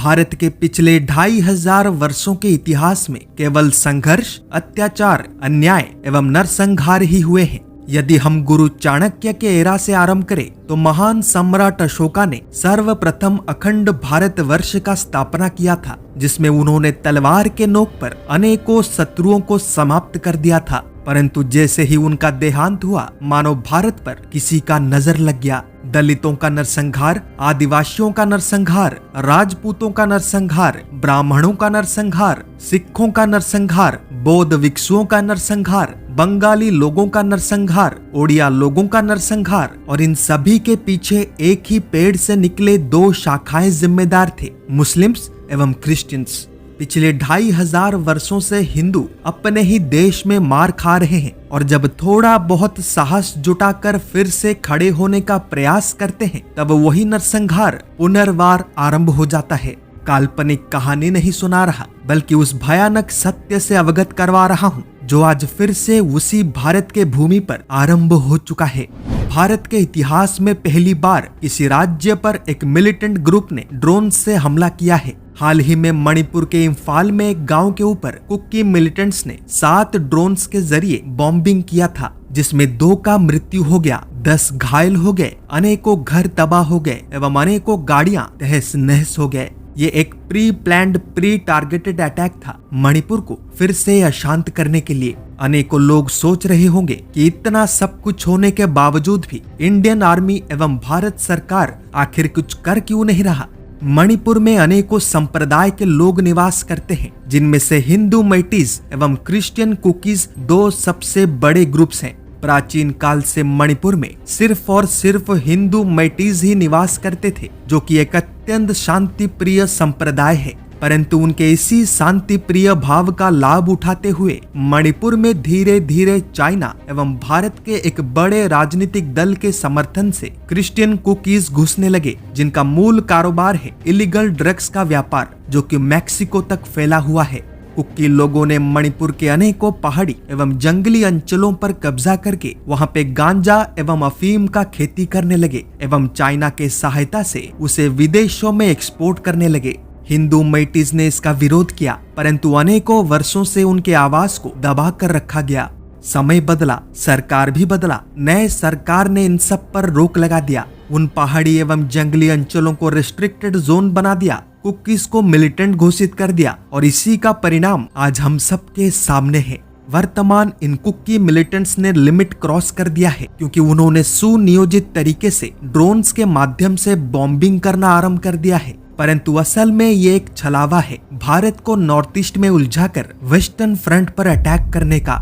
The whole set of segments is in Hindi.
भारत के पिछले 2500 वर्षों के इतिहास में केवल संघर्ष, अत्याचार, अन्याय एवं नरसंहार ही हुए हैं। यदि हम गुरु चाणक्य के एरा से आरंभ करें तो महान सम्राट अशोका ने सर्वप्रथम अखंड भारत वर्ष का स्थापना किया था, जिसमें उन्होंने तलवार के नोक पर अनेकों शत्रुओं को समाप्त कर दिया था। परंतु जैसे ही उनका देहांत हुआ, मानो भारत पर किसी का नजर लग गया। दलितों का नरसंहार, आदिवासियों का नरसंहार, राजपूतों का नरसंहार, ब्राह्मणों का नरसंहार, सिखों का नरसंहार, बौद्ध भिक्षुओं का नरसंहार, बंगाली लोगों का नरसंहार, ओडिया लोगों का नरसंहार, और इन सभी के पीछे एक ही पेड़ से निकले दो शाखाएं जिम्मेदार थे, मुस्लिम्स एवं क्रिश्चियंस। पिछले 2500 वर्षों से हिंदू अपने ही देश में मार खा रहे हैं, और जब थोड़ा बहुत साहस जुटाकर फिर से खड़े होने का प्रयास करते हैं, तब वही नरसंहार पुनर्वार आरंभ हो जाता है। काल्पनिक कहानी नहीं सुना रहा, बल्कि उस भयानक सत्य से अवगत करवा रहा हूँ, जो आज फिर से उसी भारत के भूमि पर आरंभ हो चुका है। भारत के इतिहास में पहली बार किसी राज्य पर एक मिलिटेंट ग्रुप ने ड्रोन से हमला किया है। हाल ही में मणिपुर के इम्फाल में एक गांव के ऊपर कुकी मिलिटेंट्स ने 7 ड्रोन्स के जरिए बॉम्बिंग किया था, जिसमें 2 का मृत्यु हो गया, 10 घायल हो गए, अनेकों घर तबाह हो गए एवं अनेकों गाड़ियां तहस नहस हो गए। ये एक pre planned, pre targeted attack था, मणिपुर को फिर से अशांत करने के लिए। अनेकों लोग सोच रहे होंगे कि इतना सब कुछ होने के बावजूद भी इंडियन आर्मी एवं भारत सरकार आखिर कुछ कर क्यों नहीं रहा। मणिपुर में अनेकों संप्रदाय के लोग निवास करते हैं, जिनमें से हिंदू मैटीज एवं क्रिश्चियन कुकीज 2 सबसे बड़े ग्रुप्स हैं। प्राचीन काल से मणिपुर में सिर्फ और सिर्फ हिंदू मैटीज ही निवास करते थे, जो कि एक अत्यंत शांति प्रिय संप्रदाय है। परंतु उनके इसी शांति प्रिय भाव का लाभ उठाते हुए मणिपुर में धीरे धीरे चाइना एवं भारत के एक बड़े राजनीतिक दल के समर्थन से क्रिश्चियन कुकीज घुसने लगे, जिनका मूल कारोबार है इलीगल ड्रग्स का व्यापार, जो कि मैक्सिको तक फैला हुआ है। कुकी लोगों ने मणिपुर के अनेकों पहाड़ी एवं जंगली अंचलों पर कब्जा करके वहां पे गांजा एवं अफीम का खेती करने लगे एवं चाइना के सहायता से उसे विदेशों में एक्सपोर्ट करने लगे। हिंदू मैटीज ने इसका विरोध किया, परंतु अनेकों वर्षों से उनके आवाज को दबा कर रखा गया। समय बदला, सरकार भी बदला, नए सरकार ने इन सब पर रोक लगा दिया। उन पहाड़ी एवं जंगली अंचलों को रिस्ट्रिक्टेड जोन बना दिया, कुकीज को मिलिटेंट घोषित कर दिया, और इसी का परिणाम आज हम सबके सामने है। वर्तमान इन कुकी मिलिटेंट्स ने लिमिट क्रॉस कर दिया है, क्योंकि उन्होंने सुनियोजित तरीके से ड्रोन्स के माध्यम से बॉम्बिंग करना आरंभ कर दिया है। परंतु असल में ये एक छलावा है, भारत को नॉर्थ ईस्ट में उलझाकर वेस्टर्न फ्रंट पर अटैक करने का।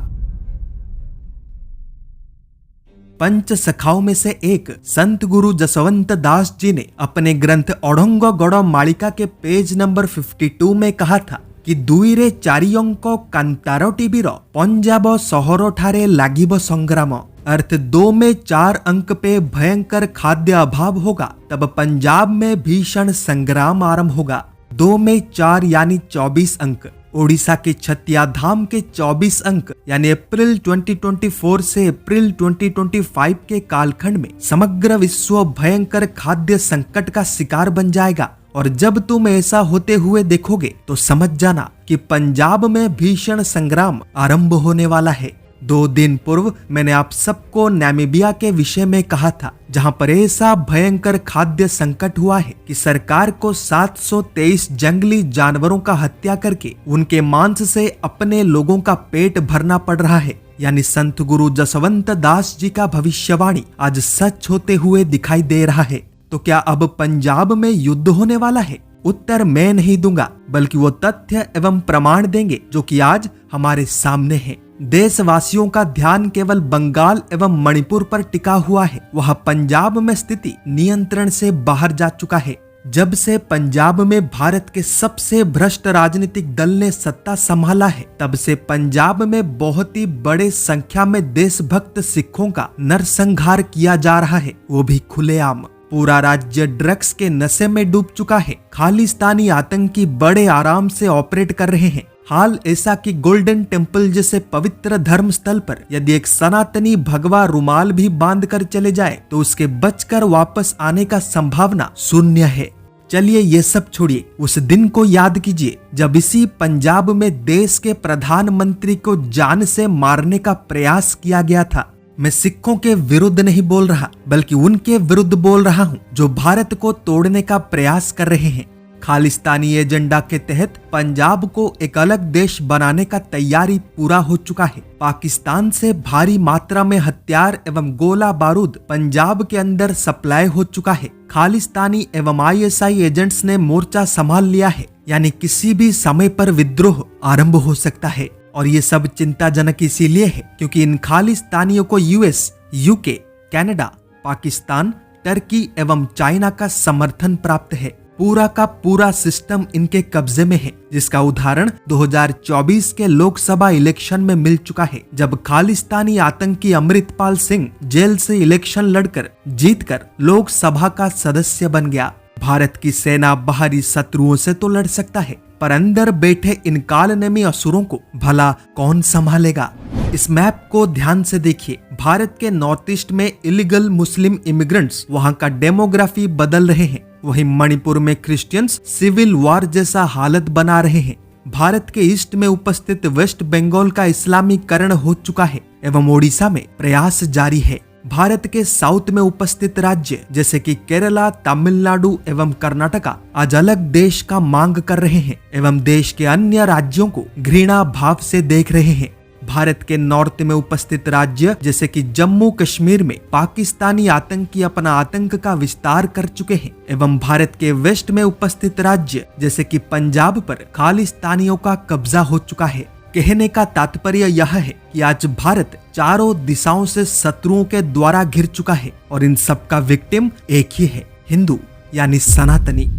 पंच सखाओं में से एक संत गुरु जसवंत दास जी ने अपने ग्रंथ ओढ़ंग गौड़ मालिका के पेज नंबर 52 में कहा था कि दुईरे चारियंक कांतार टीबीर पंजाब सहर ठारे लागिब संग्राम, अर्थ 2 में 4 अंक पे भयंकर खाद्य अभाव होगा, तब पंजाब में भीषण संग्राम आरंभ होगा। 2 में 4 यानी 24 अंक। ओडिशा के छतिया धाम के 24 अंक यानी अप्रैल 2024 से अप्रैल 2025 के कालखंड में समग्र विश्व भयंकर खाद्य संकट का शिकार बन जाएगा। और जब तुम ऐसा होते हुए देखोगे तो समझ जाना कि पंजाब में भीषण संग्राम आरंभ होने वाला है। 2 दिन पूर्व मैंने आप सबको नामीबिया के विषय में कहा था, जहां पर ऐसा भयंकर खाद्य संकट हुआ है कि सरकार को 723 जंगली जानवरों का हत्या करके उनके मांस से अपने लोगों का पेट भरना पड़ रहा है। यानी संत गुरु जसवंत दास जी का भविष्यवाणी आज सच होते हुए दिखाई दे रहा है। तो क्या अब पंजाब में युद्ध होने वाला है? उत्तर मैं नहीं दूंगा, बल्कि वो तथ्य एवं प्रमाण देंगे जो कि आज हमारे सामने है। देशवासियों का ध्यान केवल बंगाल एवं मणिपुर पर टिका हुआ है। वह पंजाब में स्थिति नियंत्रण से बाहर जा चुका है। जब से पंजाब में भारत के सबसे भ्रष्ट राजनीतिक दल ने सत्ता संभाला है, तब से पंजाब में बहुत ही बड़े संख्या में देशभक्त सिखों का नरसंहार किया जा रहा है, वो भी खुलेआम। पूरा राज्य ड्रग्स के नशे में डूब चुका है। खालिस्तानी आतंकी बड़े आराम से ऑपरेट कर रहे हैं। हाल ऐसा कि गोल्डन टेम्पल जैसे पवित्र धर्म स्थल पर यदि एक सनातनी भगवा रुमाल भी बांध कर चले जाए तो उसके बचकर वापस आने का संभावना शून्य है। चलिए ये सब छोड़िए, उस दिन को याद कीजिए जब इसी पंजाब में देश के प्रधानमंत्री को जान से मारने का प्रयास किया गया था। मैं सिखों के विरुद्ध नहीं बोल रहा, बल्कि उनके विरुद्ध बोल रहा हूँ जो भारत को तोड़ने का प्रयास कर रहे हैं। खालिस्तानी एजेंडा के तहत पंजाब को एक अलग देश बनाने का तैयारी पूरा हो चुका है। पाकिस्तान से भारी मात्रा में हथियार एवं गोला बारूद पंजाब के अंदर सप्लाई हो चुका है। खालिस्तानी एवं ISI एजेंट्स ने मोर्चा संभाल लिया है, यानी किसी भी समय पर विद्रोह आरंभ हो सकता है। और ये सब चिंताजनक इसीलिए है क्योंकि इन खालिस्तानियों को US, UK, Canada, Pakistan, Turkey एवं चाइना का समर्थन प्राप्त है। पूरा का पूरा सिस्टम इनके कब्जे में है, जिसका उदाहरण 2024 के लोकसभा इलेक्शन में मिल चुका है, जब खालिस्तानी आतंकी अमृतपाल सिंह जेल से इलेक्शन लड़कर जीतकर लोकसभा का सदस्य बन गया। भारत की सेना बाहरी शत्रुओं से तो लड़ सकता है, पर अंदर बैठे इन कालनेमी असुरों को भला कौन संभालेगा। इस मैप को ध्यान से देखिए। भारत के नॉर्थ ईस्ट में इलीगल मुस्लिम इमिग्रेंट्स वहां का डेमोग्राफी बदल रहे हैं। वहीं मणिपुर में क्रिश्चियंस सिविल वॉर जैसा हालत बना रहे हैं। भारत के ईस्ट में उपस्थित वेस्ट बंगाल का इस्लामीकरण हो चुका है एवं ओडिशा में प्रयास जारी है। भारत के साउथ में उपस्थित राज्य जैसे कि केरला, तमिलनाडु एवं कर्नाटका आज अलग देश का मांग कर रहे हैं एवं देश के अन्य राज्यों को घृणा भाव से देख रहे हैं। भारत के नॉर्थ में उपस्थित राज्य जैसे कि जम्मू कश्मीर में पाकिस्तानी आतंकी अपना आतंक का विस्तार कर चुके हैं एवं भारत के वेस्ट में उपस्थित राज्य जैसे कि पंजाब पर खालिस्तानियों का कब्जा हो चुका है। कहने का तात्पर्य यह है कि आज भारत चारों दिशाओं से शत्रुओं के द्वारा घिर चुका है और इन सब का विक्टिम एक ही है, हिंदू यानी सनातनी।